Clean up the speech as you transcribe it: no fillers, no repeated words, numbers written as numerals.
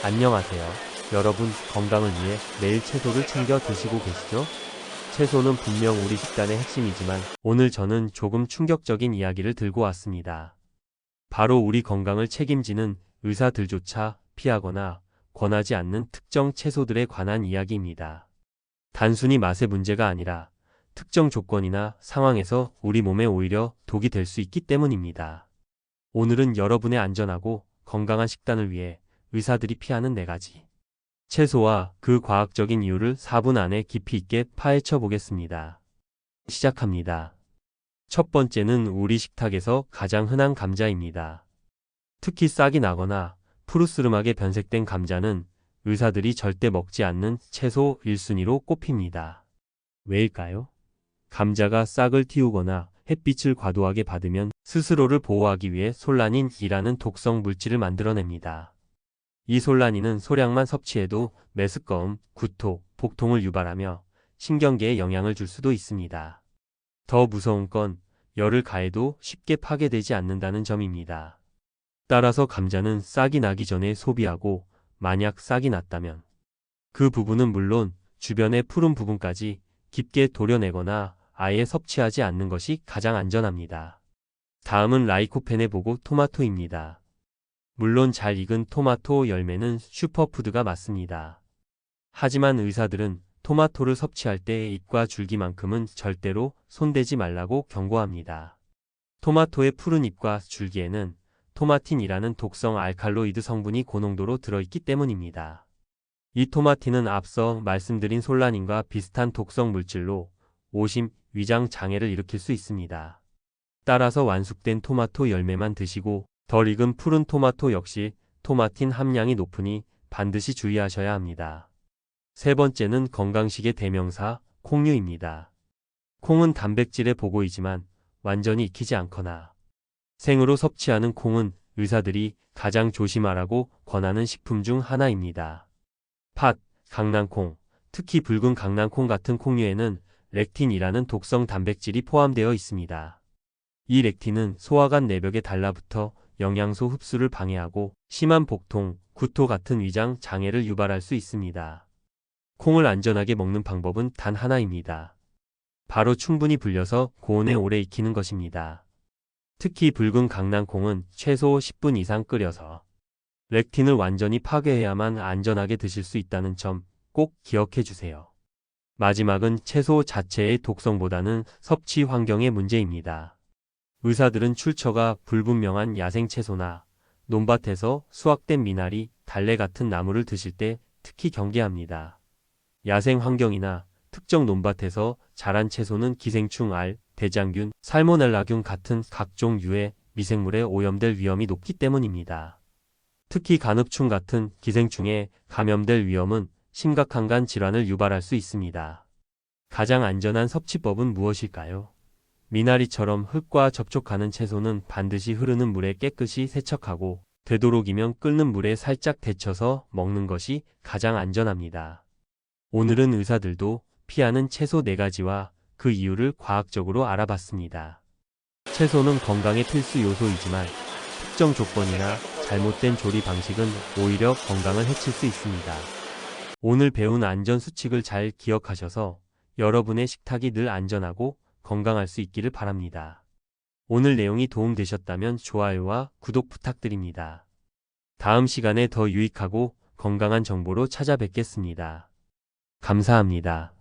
안녕하세요. 여러분, 건강을 위해 매일 채소를 챙겨 드시고 계시죠? 채소는 분명 우리 식단의 핵심이지만 오늘 저는 조금 충격적인 이야기를 들고 왔습니다. 바로 우리 건강을 책임지는 의사들조차 피하거나 권하지 않는 특정 채소들에 관한 이야기입니다. 단순히 맛의 문제가 아니라 특정 조건이나 상황에서 우리 몸에 오히려 독이 될 수 있기 때문입니다. 오늘은 여러분의 안전하고 건강한 식단을 위해 의사들이 피하는 4가지 채소와 그 과학적인 이유를 4분 안에 깊이 있게 파헤쳐 보겠습니다. 시작합니다. 첫 번째는 우리 식탁에서 가장 흔한 감자입니다. 특히 싹이 나거나 푸르스름하게 변색된 감자는 의사들이 절대 먹지 않는 채소 1순위로 꼽힙니다. 왜일까요? 감자가 싹을 틔우거나 햇빛을 과도하게 받으면 스스로를 보호하기 위해 솔라닌이라는 독성 물질을 만들어냅니다. 이 솔라닌은 소량만 섭취해도 메스꺼움, 구토, 복통을 유발하며 신경계에 영향을 줄 수도 있습니다. 더 무서운 건 열을 가해도 쉽게 파괴되지 않는다는 점입니다. 따라서 감자는 싹이 나기 전에 소비하고 만약 싹이 났다면 그 부분은 물론 주변의 푸른 부분까지 깊게 도려내거나 아예 섭취하지 않는 것이 가장 안전합니다. 다음은 라이코펜에 보고 토마토입니다. 물론 잘 익은 토마토 열매는 슈퍼푸드가 맞습니다. 하지만 의사들은 토마토를 섭취할 때 잎과 줄기만큼은 절대로 손대지 말라고 경고합니다. 토마토의 푸른 잎과 줄기에는 토마틴이라는 독성 알칼로이드 성분이 고농도로 들어있기 때문입니다. 이 토마틴은 앞서 말씀드린 솔라닌과 비슷한 독성 물질로 오심, 위장 장애를 일으킬 수 있습니다. 따라서 완숙된 토마토 열매만 드시고 덜 익은 푸른 토마토 역시 토마틴 함량이 높으니 반드시 주의하셔야 합니다. 세 번째는 건강식의 대명사 콩류입니다. 콩은 단백질의 보고이지만 완전히 익히지 않거나 생으로 섭취하는 콩은 의사들이 가장 조심하라고 권하는 식품 중 하나입니다. 팥, 강낭콩, 특히 붉은 강낭콩 같은 콩류에는 렉틴이라는 독성 단백질이 포함되어 있습니다. 이 렉틴은 소화관 내벽에 달라붙어 영양소 흡수를 방해하고 심한 복통, 구토 같은 위장 장애를 유발할 수 있습니다. 콩을 안전하게 먹는 방법은 단 하나입니다. 바로 충분히 불려서 고온에 오래 익히는 것입니다. 특히 붉은 강낭콩은 최소 10분 이상 끓여서 렉틴을 완전히 파괴해야만 안전하게 드실 수 있다는 점 꼭 기억해 주세요. 마지막은 채소 자체의 독성보다는 섭취 환경의 문제입니다. 의사들은 출처가 불분명한 야생 채소나 논밭에서 수확된 미나리, 달래 같은 나물을 드실 때 특히 경계합니다. 야생 환경이나 특정 논밭에서 자란 채소는 기생충 알, 대장균, 살모넬라균 같은 각종 유해 미생물에 오염될 위험이 높기 때문입니다. 특히 간흡충 같은 기생충에 감염될 위험은 심각한 간 질환을 유발할 수 있습니다. 가장 안전한 섭취법은 무엇일까요? 미나리처럼 흙과 접촉하는 채소는 반드시 흐르는 물에 깨끗이 세척하고 되도록이면 끓는 물에 살짝 데쳐서 먹는 것이 가장 안전합니다. 오늘은 의사들도 피하는 채소 4가지와 그 이유를 과학적으로 알아봤습니다. 채소는 건강의 필수 요소이지만 특정 조건이나 잘못된 조리 방식은 오히려 건강을 해칠 수 있습니다. 오늘 배운 안전 수칙을 잘 기억하셔서 여러분의 식탁이 늘 안전하고 건강할 수 있기를 바랍니다. 오늘 내용이 도움되셨다면 좋아요와 구독 부탁드립니다. 다음 시간에 더 유익하고 건강한 정보로 찾아뵙겠습니다. 감사합니다.